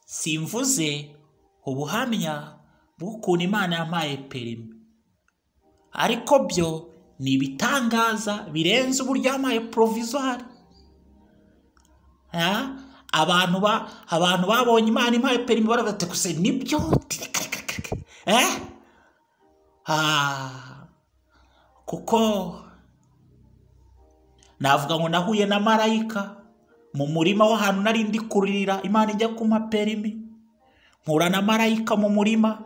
simvuze ubuhamya bw'ukuntu Imana yampaye perimi, ariko byo ni ibitangaza birenze uburyo yampaye provisoire. Abantu babonye Imana impaye perimi baravuga ati kuse nibyo kuko navuga ngo nahuye na marayika mu murima w'ahantu nari ndi kuririra Imana ijya kumpa perimi, mpura na marayika mu murima.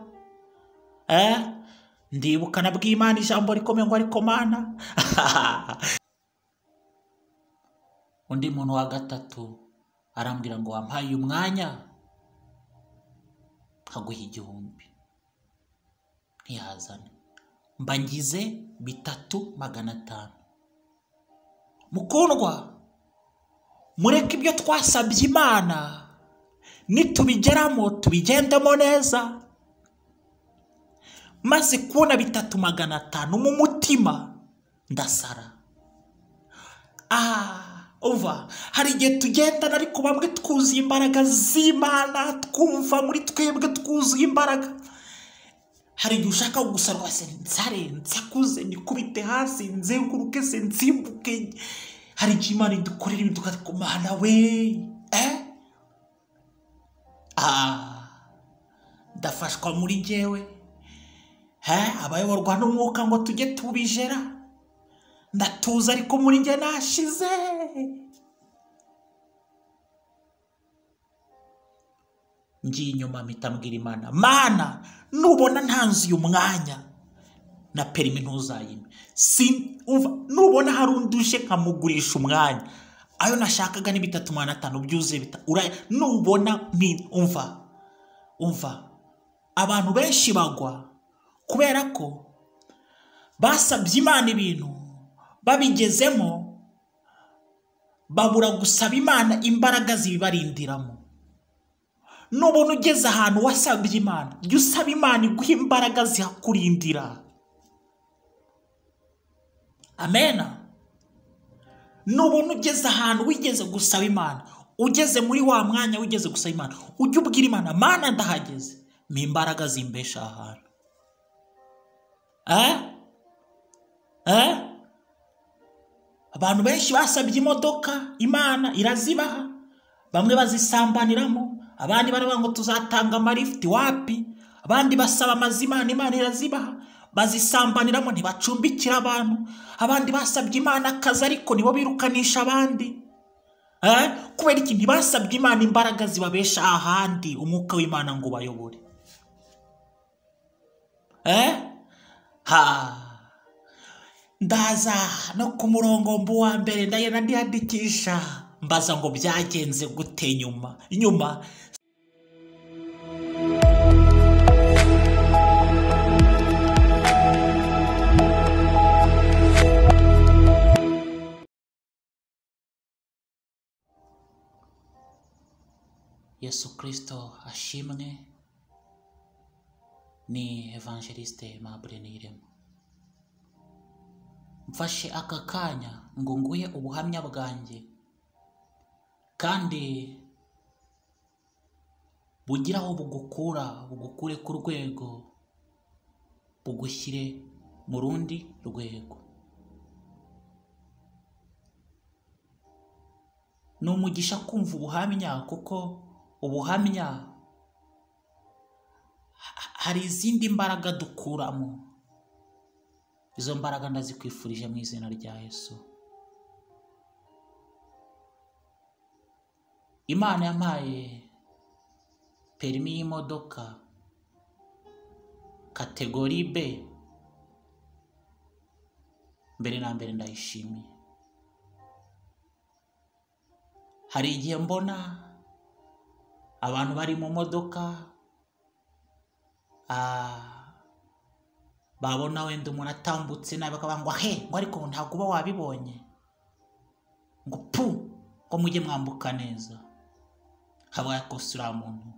Ndibuka nabwiye Imana ijambo rikomeye ngo ariko Mana undi muntu wa gatatu arambwira ngo wampaye umwanya nkaguha 1000 ntiyazana, mba ngize 3500. Mukundwa, mureke ibyo twasabye Imana nitubigeramo tubigendemo neza, maze kubona 3500 mu mutima ndasara. Ova hari igihe tugendana ariko bamwe twuzuye imbaraga z'Imana, twumva muri twebwe twuzuye imbaraga. Hari igihe ushaka gusarwa se nsakuze nikubite hasi nzenguruke se nsimbuke. Hari igihe Imana idukorera ibintu tukakomana we ndafashwa muri njyewe abayoborwa n'umwuka ngo tujye tubijera, ndatuza ariko muri njye nashize. Ngiye inyuma mpita mbwira Imana, Mana nubona ntanzuye umwanya na perimi ntuzayime, nubona hari undushe nkamugurisha umwanya, ayo nashakaga ni 3500 byuzuye nubona umva abantu benshi bagwa kubera ko basabye Imana ibintu babigezemo babura gusaba Imana imbaraga zibibarindiramo. Nubona ugeze ahantu wasabye Imana, jya usaba Imana iguha imbaraga zihakurindira. Amena. Nubona ugeze ahantu wigeze gusaba Imana, ugeze muri wa mwanya wigeze gusaba Imana, ujye ubwira Imana, Mana ndahageze, mpa imbaraga zimbesha ahantu. Abantu benshi basabye imodoka Imana irazibaha, bamwe bazisambaniramo, abandi baravuga ngo tuzatanga amarifti wapi, abandi basaba amazimana Imana irazibaha bazisambaniramo ntibacumbikira abantu, abandi basabye Imana akazi ariko nibo birukanisha abandi. Kubera iki ntibasabye Imana imbaraga zibabesha ahandi umwuka w'Imana ngo bayobore? Ndaza no ku murongo wa mbere ndagenda ndiyandikisha mbaza ngo byagenze gute nyuma. Yesu Kristo ashimwe. Ni Evangeliste Aimable Niyirema. Mfashe aka kanya ngo nguhe ubuhamya bwanjye, kandi bugira aho bugukure ku rwego bugushyire mu rundi rwego. Ni umugisha kumva ubuhamya, kuko ubuhamya hari izindi mbaraga dukuramo. Izo mbaraga ndazikwifurije mu izina rya Yesu. Imana yampaye perimi y'imodoka kategori B. Mbere na mbere ndayishimiye. Hari igihe mbona abantu bari mu modoka babona wenda umuntu atambutse nabi bakavuga ngo ngo ariko ntabwo uba wabibonye, ngo ngo mujye mwambuka neza, haba yakosura muntu.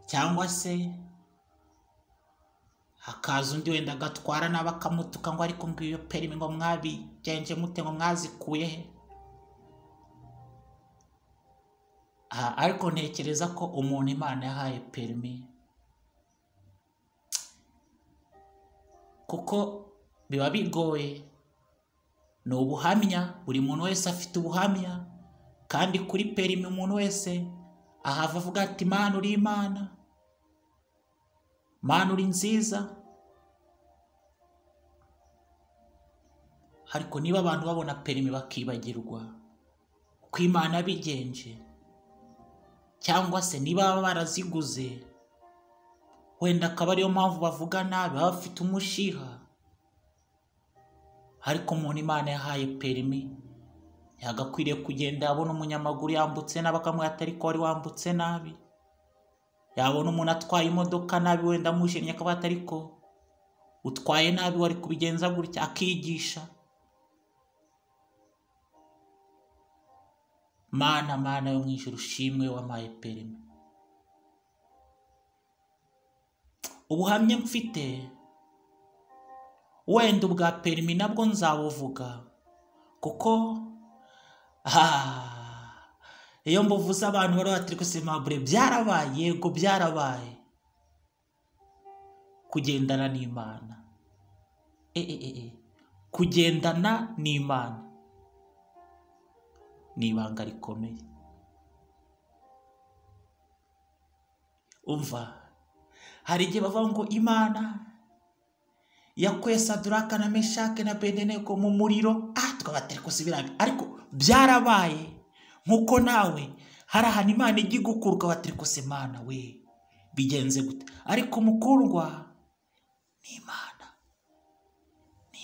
Cyangwa se hakaza undi wenda agatwara nabi akamutuka ngo ariko ngiyo perimi ngo mwabigenje mute, ngo mwazikuye he? ariko ntekereza ko umuntu Imana yahaye perimi, kuko biba bigoye. Ni ubuhamya, buri muntu wese afite ubuhamya, kandi kuri perimi umuntu wese ahava avuga ati Mana uri Imana, Mana uri nziza. Ariko niba abantu babona perimi bakibagirwa uko Imana yabigenje, cyangwa se niba baba baraziguze, wenda akaba ariyo mpamvu bavuga nabi, baba bafite umushiha. Ariko umuntu Imana yahaye perimi yagakwiriye kugenda yabona umunyamaguru yambutse nabi akamubwira ati ariko wari wambutse nabi. Yabona umuntu atwaye imodoka nabi wenda amushimye akaba ati ariko utwaye nabi wari kubigenza gutya, akigisha. Mana yo mwijuru ushimwe wampaye perimi. Ubuhamya mfite wenda ubwa perimi nabwo nzabuvuga, kuko iyo mbuvuze abantu bari bati ariko se Mabure byarabaye. Yego byarabaye. Kugendana n'Imana, kugendana n'Imana ni ibanga rikomeye. Umva, hari igihe bavuga ngo Imana yakuye Saduraka na Meshake na Abedenego mu muriro, tukabati ariko si birabi, ariko byarabaye. Nkuko nawe hari ahantu Imana ijya igukura ukabati ariko se Mana we bigenze gute, ariko mukundwa ni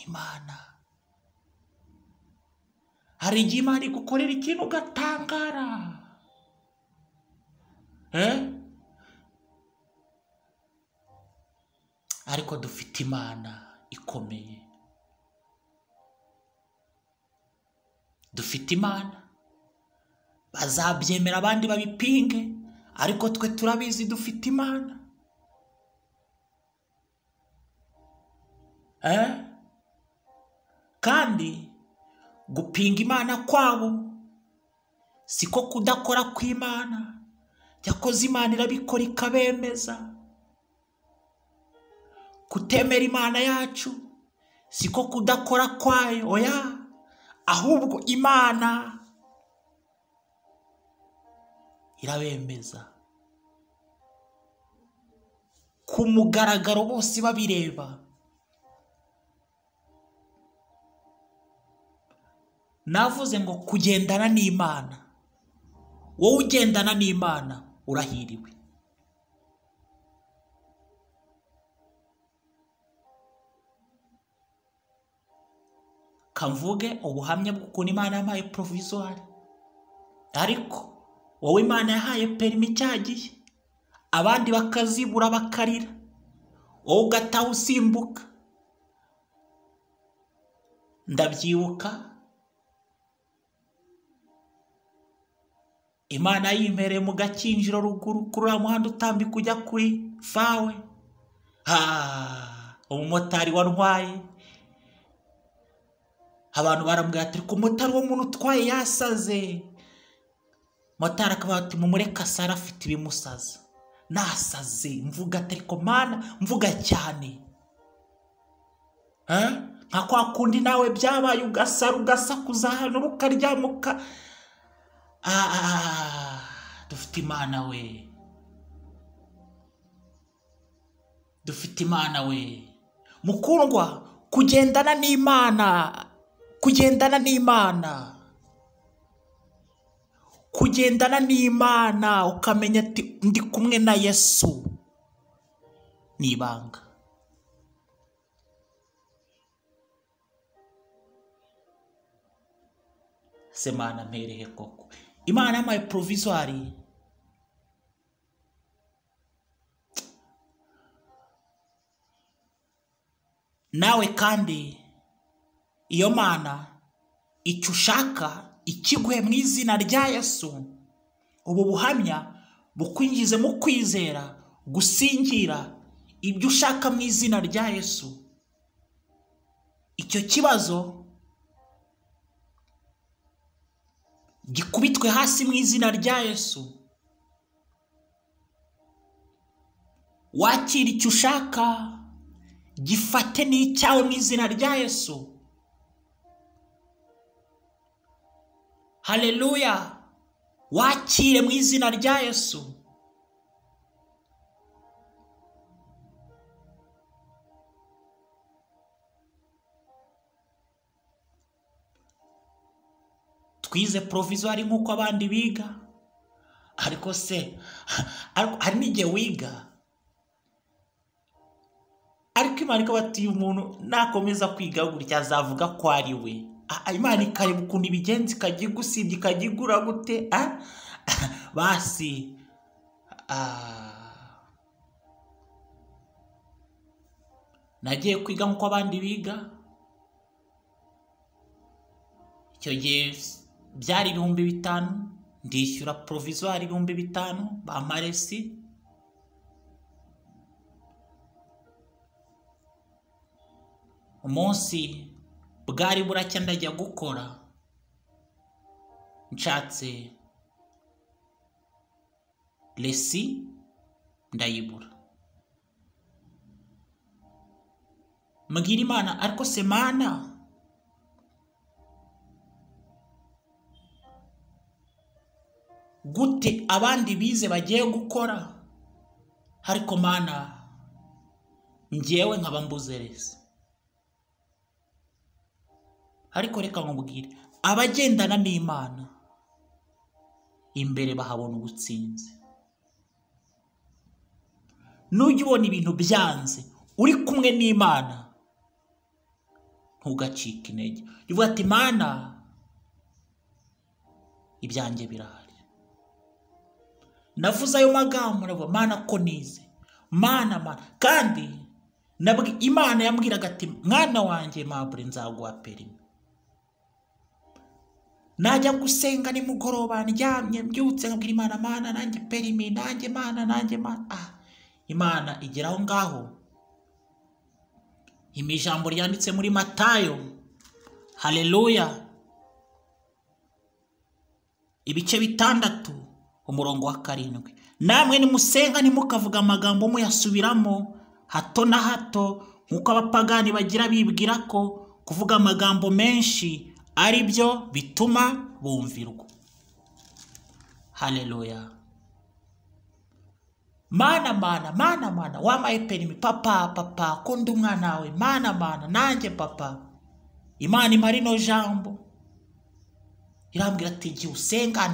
Imana. Hari igihe Imana igukorera ikintu ugatangara, ariko dufite Imana ikomeye. Dufite Imana, bazabyemera abandi babipinge, ariko twe turabizi dufite Imana. Kandi gupinga Imana kwabo siko kudakora kw'Imana. Yakoze Imana irabikora ikabemeza. Kutemera Imana yacu siko kudakora kwayo, oya, ahubwo Imana irabemeza ku mugaragaro, bose babireba. Navuze ngo kugendana n'Imana. Wowe ugendana n'Imana urahiriwe. Kamvuge ubuhamya bw'ukuntu Imana yampaye provisoire, ariko wowe Imana yahaye perimi cyagiye, abandi bakazibura bakarira, wowe ugataha usimbuka. Ndabyibuka Imana yimpereye mu Gakinjiro ruguru kuri uriya muhanda utambika ujya kuri Fawe. Umumotari wantwaye, abantu barambwira ati ariko umumotari wo muntu utwaye yasaze. Motari akaba ati mumureka asara afite ibimusaza. Nasaze mvuga ati ariko Mana, mvuga cyane. Nka kwa kundi nawe byabaye ugasara ugasakuza hano ukaryamuka. Dufite Imana we. Dufite Imana we. Mukundwa, kugendana n'Imana. Kugendana n'Imana. Kugendana n'Imana ukamenya ati ndi kumwe na Yesu ni ibanga. Se Mana mperehe koko. Imana yampaye provisoire. Nawe kandi iyo Mana icyo ushaka ikiguhe mu izina rya Yesu. Ubu buhamya bukwinjize mu kwizera, gusingira ibyo ushaka mu izina rya Yesu. Icyo kibazo gikubitwe hasi mu izina rya Yesu. wakira icyo ushaka, gifate n'icyawe mu izina rya Yesu. Haleluya, wakire mu izina rya Yesu. Twize provisoire nk'uko abandi biga, ariko se hari n'igihe wiga ariko Imana ikabatiye umuntu nakomeza kwiga gutya azavuga ko ari we. Imana ikareba ukuntu ibigenzi ikajya igusibye ikajya igura gute basi nagiye kwiga nk'uko abandi biga. Icyo gihe byari 5,000, ndishyura provisoire 5,000 bamaresi. Umunsi bwari buracya ndajya gukora, nshatse lesi ndayibura. Mbwira Imana, ariko se Mana, gute abandi bize bagiye gukora ariko Mana njyewe nkaba mbuze lesi? Ariko reka nkubwire, abagendana n'Imana imbere bahabona ubutsinzi. Nujya ubona ibintu byanze uri kumwe n'Imana, ntugacike intege, uvuga ati Mana ibyanjye birahari. Navuze ayo magambo navuga Mana ko nize, Mana kandi Imana yambwiraga ati mwana wanjye Mabure nzaguha perimi. Najya gusenga nimugoroba ndyamye mbyutse nkabwira Imana, Mana nanjye perimi, nanjye Mana Imana igeraho ngaho imijambo ryanditse muri Matayo, haleluya, ibice 6 umurongo wa 7, namwe nimusenga nimukavuga amagambo muyasubiramo hato na hato, nkuko abapagani bagira bibwira ko kuvuga amagambo menshi ari byo bituma bumvirwa. Haleluya. Mana wamaye perimi, papa ko ndi umwana wawe, Mana nanjye papa. Imana imari no jambo irambwira ati jya usenga,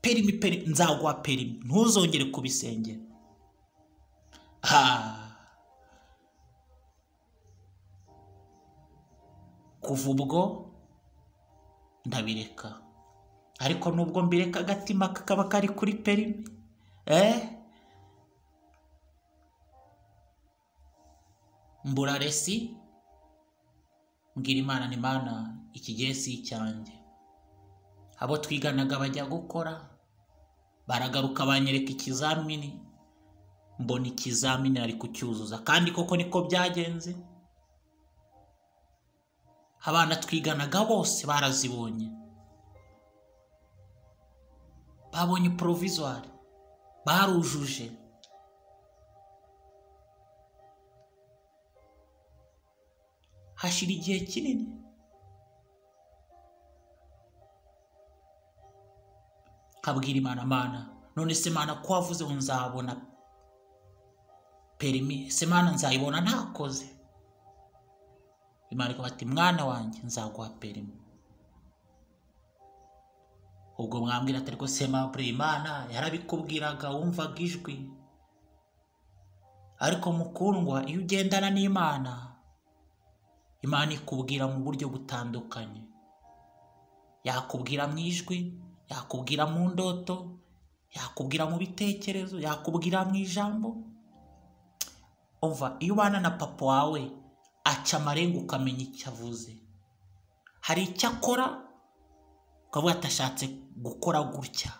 perimi nzaguha perimi, ntuzongere kubisengera. Kuva ubwo ndabireka, ariko nubwo mbireka agatima kakaba kari kuri perimi. Mbura resi, mbwira Imana ni Mana iki gihe si icyanjye. Abo twiganaga bajya gukora, baragaruka banyereka ikizamini, mbona ikizamini ari kucyuzuza, kandi koko niko byagenze. Abana twiganaga bose barazibonye, babonye provisoire, barujuje. Hashira igihe kinini, kabwira Imana, Mana none se Mana ko wavuze ngo nzabona perimi, se Mana nzayibona ntakoze? Imana ikabati mwana wanjye nzaguha perimi. Ubwo mwambwira ati ariko se Mabure Imana yarabikubwiraga wumvaga ijwi. Ariko mukundwa, iyo ugendana n'Imana, Imana ikubwira mu buryo butandukanye. Yakubwira mu ijwi, yakubwira mu ndoto, yakubwira mu bitekerezo, yakubwira mu ijambo. Umva, iyo ubana na papa wawe aca amarenga ukamenya icyo avuze, hari icyo akora ukavuga atashatse gukora gutya.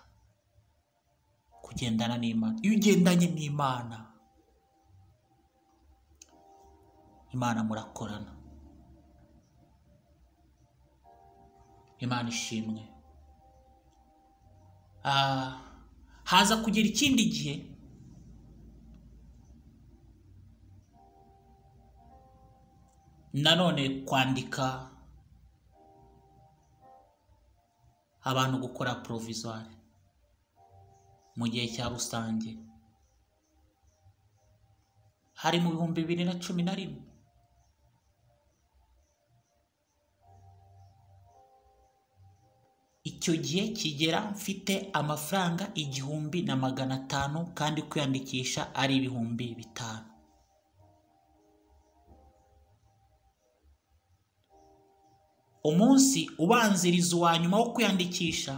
Kugendana n'Imana, iyo ugendanye n'Imana, Imana murakorana. Imana ishimwe. Haza kugera ikindi gihe nanone kwandika abantu gukora provisoire mu gihe cya rusange hari mu 2011. Icyo gihe kigera mfite amafaranga 1,500 kandi kwiyandikisha ari 5,000. Umunsi ubanziriza wa nyuma wo kwiyandikisha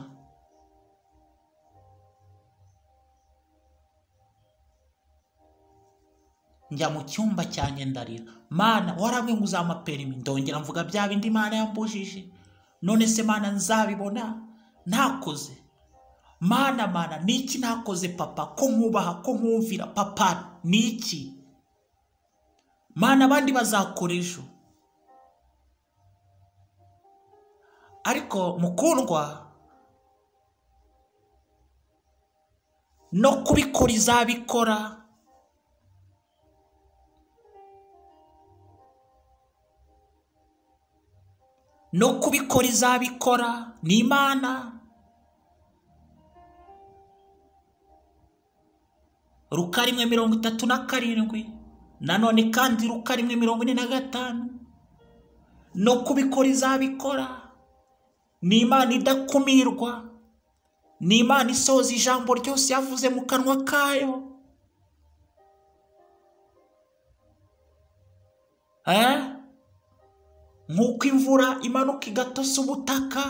njya mu cyumba cyanjye ndarira, Mana warabwe ngo uzampa perimi, ndongera mvuga bya bindi Mana yambujije, none se Mana nzabibona ntakoze? Mana niki nakoze papa ko nkubaha ko nkumvira papa niki? Mana abandi bazakora ejo. Ariko mukundwa, no kubikora izabikora. No kubikora izabikora ni Imana. Luka 1:37 nanone kandi Luka 1:45. No kubikora izabikora. Ni Imana idakumirwa, ni Imana isoza ijambo ryose yavuze mu kanwa kayo. Nk'uko imvura imanuka igatosa ubutaka,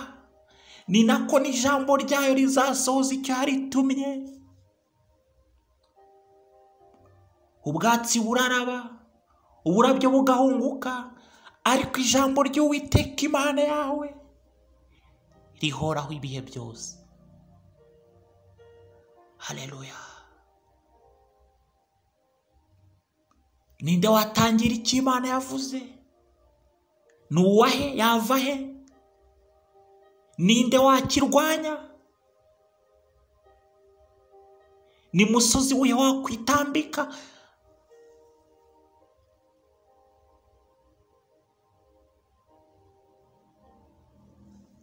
ni nako n'ijambo ryayo rizasohoza icyo yaritumye. Ubwatsi buraraba, uburabyo bugahunguka, ariko ijambo ry'Uwiteka Imana yawe rihoraho ibihe byose. Haleluya. Ninde watangira icyo Imana yavuze? Nuwahe yava he? Ninde wakirwanya? Ni musozi uye wakwitambika?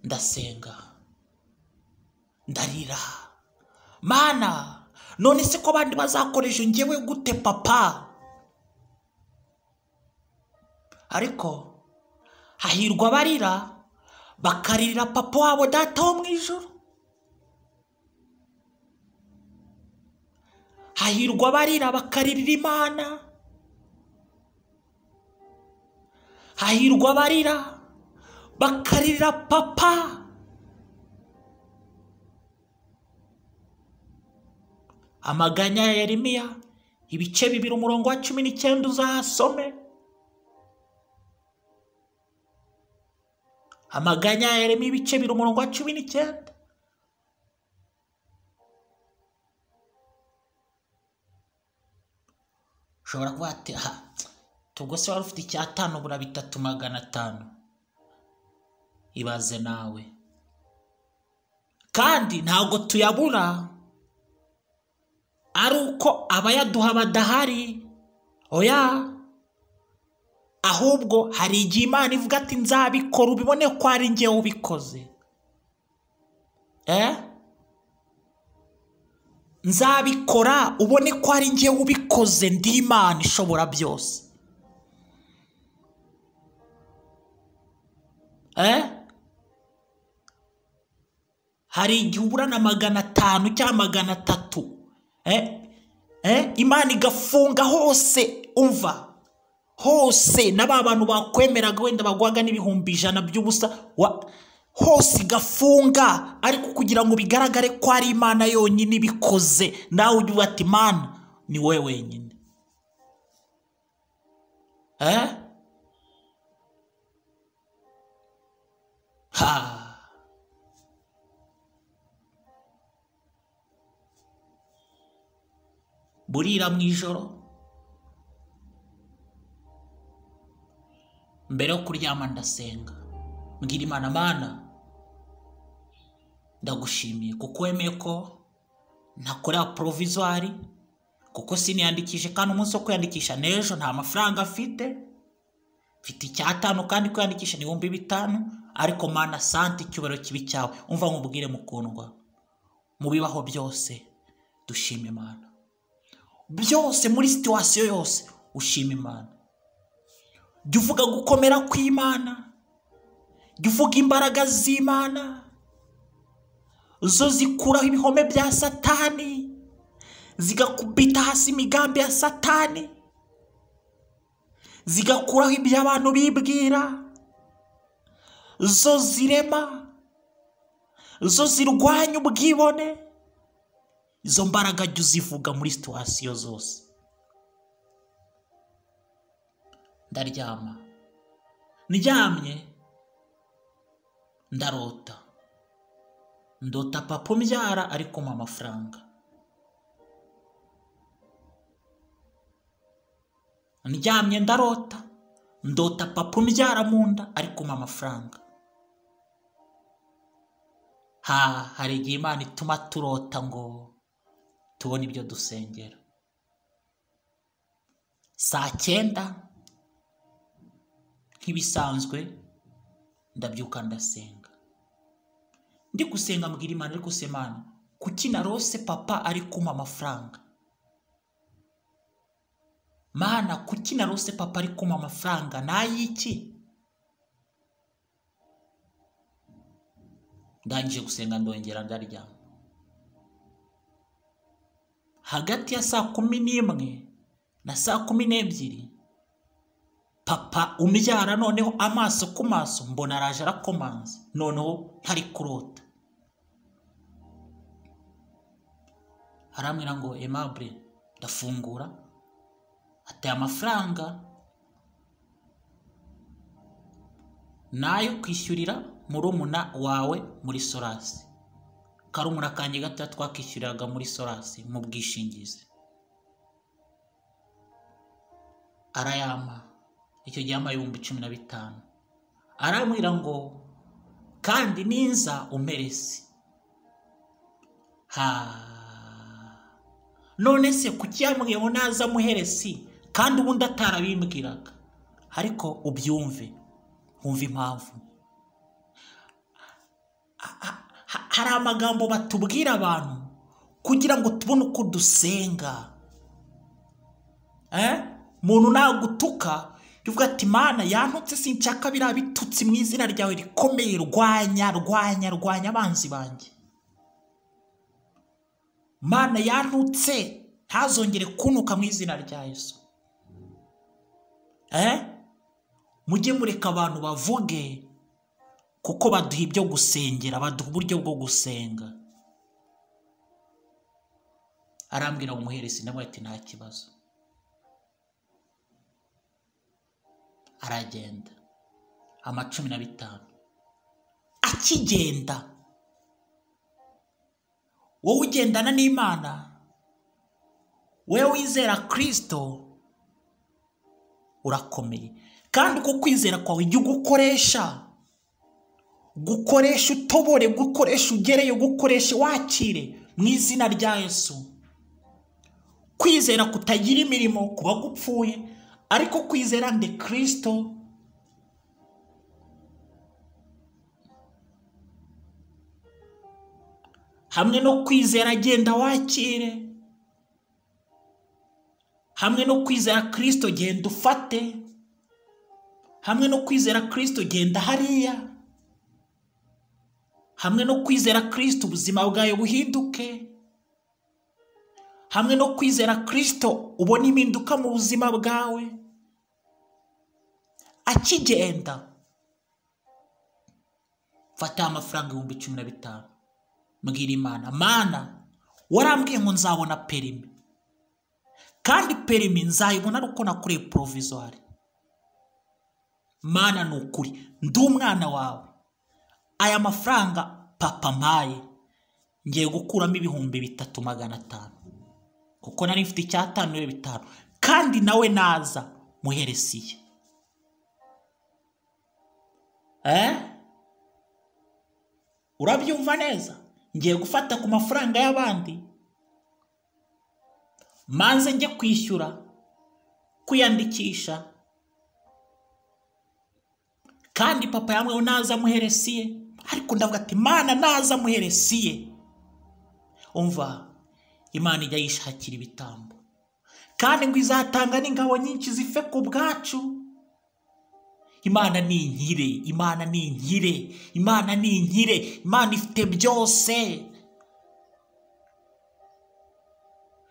Ndasenga, ndarira, Mana none se ko bandi bazakoresha njyewe gute papa? Ariko hahirwa barira bakaririra papa wabo data wo mu ijuru. Hahirwa barira bakaririra Imana. Hahirwa barira bakaririra papa. Amaganya ya Yeremiya ibice 2:19 uzahasome. Amaganya ya Yeremiya ibice 2:19. Ushobora kuba ati tubwo se wari ufite 5 bura 3,500. Ibaze nawe. Kandi ntabwo tuyabura ari uko abayaduha badahari. Oya, ahubwo hari igihe Imana ivuga ati nzabikora ubibone ko ari njye ubikoze. Nzabikora ubone ko ari njye ubikoze, ndi Imana ishobora byose. Hari igihe ubura na 500 cyangwa 300. Imana igafunga hose, umva hose, n'aba bantu bakwemeraga wenda bagwaga n'ibihumbi 100 by'ubusa hose igafunga, ariko kugira ngo bigaragare ko ari Imana yonyine ibikoze, nawe ujye ati Imana ni wowe wenyine. Burira mu ijoro mbere yo kuryama ndasenga, mbwira Imana, Mana ndagushimiye kuko wemeye ko ntakorera provisoire, kuko siniyandikije kandi umunsi wo kwiyandikisha n'ejo nta mafaranga afite. mfite icyatanu kandi kwiyandikisha ni 5,000, ariko Mana sante, icyubahiro kibi cyawe. Umva nkubwire mukundwa, mu bibaho byose dushima Imana, byose muri situwasiyo yose ushima Imana. Jya uvuga gukomera kw'Imana, jya uvuga imbaraga z'Imana, zo zikuraho ibihome bya Satani, zigakubita hasi imigambi ya Satani, zigakuraho ibyo abantu bibwira, zo zirema, zo zirwanya ubwibone. Izo mbaraga jya uzivuga muri situwasiyo zose. Ndaryama, ndyamye ndarota, ndota papa umbyara ari kumpa amafaranga. Ndyamye ndarota, ndota papa umbyara mu nda ari kumpa amafaranga. Hari igihe Imana ituma turota ngo tubone ibyo dusengera. 9:00 nk'ibisanzwe ndabyuka ndasenga. Ndi gusenga mbwira Imana, ariko se Mana, kuki narose papa ari kumpa amafaranga? Mana, kuki narose papa ari kumpa amafaranga? Nayiki? Ndangije gusenga ndongera ndaryama. Hagati ya 11:00 na 12:00 papa umbyara noneho amaso ku maso mbona araje arakomanze, noneho ntari kurota. Arambwira ngo Aimable, ndafungura, ateye amafaranga nayo kwishyurira murumuna wawe muri Solasi. Karumuna kanjye gato twakishyuriraga muri Solasi mu bwishingizi. Arayama, icyo gihe yamaye 15,000. Arambwira ngo kandi ninza umeresi. None se kuki yambwiye ngo naza muheresi kandi ubundi atarabimbwiraga? Ariko ubyumve, wumva impamvu. Hari amagambo batubwira abantu kugira ngo tubone uko dusenga. Muntu nagutuka uvuga ati Mana yantutse, sinshaka biriya bitutsi mu izina ryawe rikomeye, rwanya abanzi banjye. Mana yantutse, ntazongere kuntuka mu izina rya Yesu. Mujye mureka abantu bavuge, kuko baduha ibyo gusengera, baduha uburyo bwo gusenga. Arambwira ngo umuheresi, nawe ati nta kibazo. Aragenda 15,000. Akigenda, wowe ugendana n'Imana, wewe wizera Kristo, urakomeye. Kandi uko kwizera kwawe jya ugukoresha, gukoresha utobore, gukoresha ugereyo, gukoresha wakire mu izina rya Yesu. Kwizera kutagira imirimo kuba gupfuye, ariko kwizera nde Kristo. Hamwe no kwizera genda wakire, hamwe no kwizera Kristo genda ufate, hamwe no kwizera Kristo genda hariya, hamwe no kwizera Kristo ubuzima bwawe buhinduke, hamwe no kwizera Kristo ubona impinduka mu buzima bwawe. Akigenda, fata amafaranga 15,000, mbwira Imana, Mana warambwiye ngo nzabona perimi, kandi perimi nzayibona ari uko nakoreye provisoire. Mana nukuri, ndi umwana wawe, aya mafaranga papa mpaye ngiye gukuramo 3,500, kuko nari mfite 5,000, kandi nawe naza muheresiye. Urabyumva neza? Ngiye gufata ku mafaranga y'abandi, manze njye kwishyura, kwiyandikisha, kandi papa yamwe naza muheresiye, ariko ndavuga ati Imana naza muheresiye. Umva, Imana ijya yishakira ibitambo, kandi ngo izatanga n'ingabo nyinshi zife ku bwacu. Imana ni inkire, Imana ni inkire, Imana ni inkire, Imana ifite byose,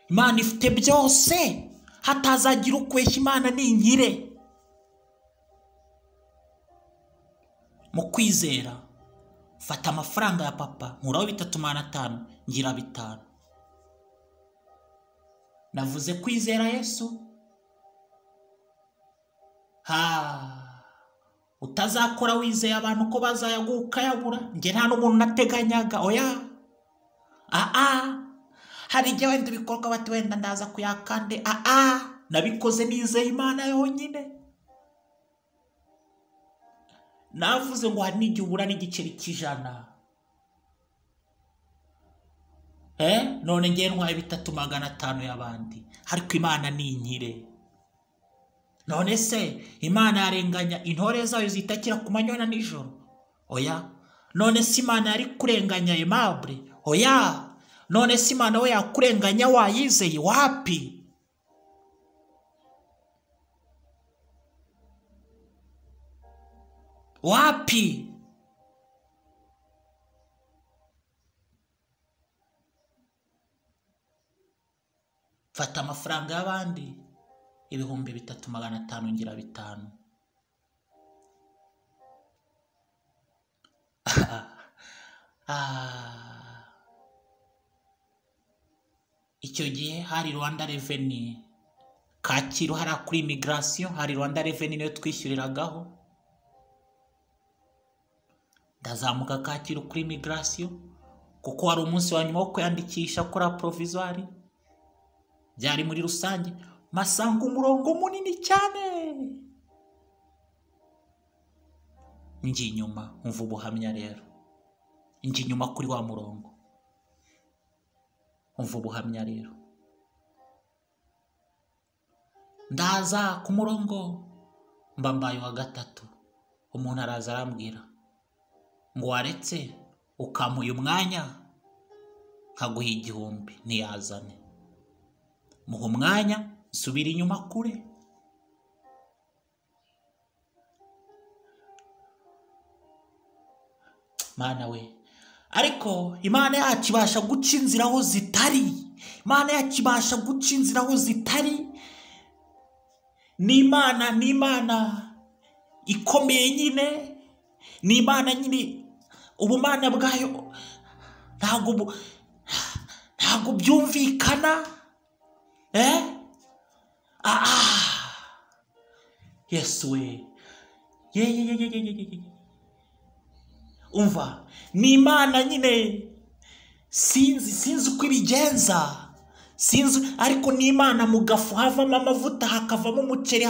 Imana ifite byose, hatazagira ukweshya. Imana ni inkire. Mu kwizera fata amafaranga ya papa nkuraho 3,500 ngira 5. Navuze kwizera Yesu. Utazakora wizeye abantu ko bazayaguka yabura. Nge nta n'umuntu nateganyaga, oya. Hari igihe wenda bikorwa bati wenda ndaza kuyakande. Nabikoze nizeye Imana yonyine. Navuze ngo hari n'igihe ubura n'igiceri cy'ijana. None ngiye ntwaye 3,500 y'abandi, ariko Imana ni inkire. None se Imana yarenganya intore zayo zitakira ku manywa na nijoro? Oya. None se Imana yari kurenganya Aimable? Oya. None se Imana we yakurenganya wayizeye? Wapi? Wapi? Fata amafaranga y'abandi 3,500 ngira 5. Icyo gihe hari Rwanda Revenue Kacyiru, hari kuri immigration hari Rwanda Revenue niyo twishyuriragaho. Ndazamuka Kacyiru kuri immigration kuko wari umunsi wa nyuma wo kwandikisha kora provisoire. Byari muri rusange, masanga umurongo munini cyane. Ngi inyuma umva ubuhamya rero. Ngi inyuma kuri wa murongo umva ubuhamya rero. Ndaza ku murongo mbambaye wa 3. Umuntu araza arambwira ngo waretse ukamuye umwanya nkaguha 1,000 ntiyazane. Muha umwanya subira inyuma kure. Mana we, ariko Imana yacu ibasha guca inzira aho zitari. Imana yacu ibasha guca inzira aho zitari. Ni Imana ikomeye nyine. Ni Imana nyine, ubumana bwayo ntago byumvikana. Yesu we. Umva, ni Imana nyine sinzi uko ibigenza. Ariko ni Imana mu gafu havamo amavuta hakavamo umuceri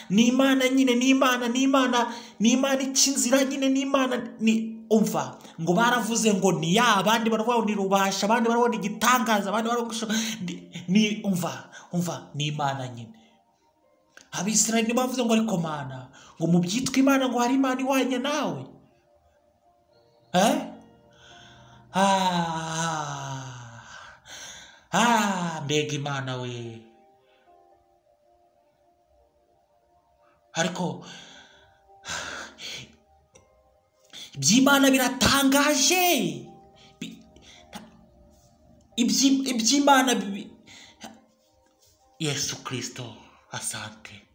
ni Imana nyine, ni Imana ica inzira nyine, ni Imana ni. Umva, ngo baravuze ngo ni ya, abandi baravuga ni rubasha, abandi baravuga ni gitangaza, abandi baravuga ni umva ni Imana nyine. Abisirayeli bavuze ngo ariko Mana, ngo mu byitwa Imana ngo hari Imana ihwanye nawe. Mbega Imana we. Ariko iby'Imana biratangaje. Iby'Imana Yesu Kristo, asante.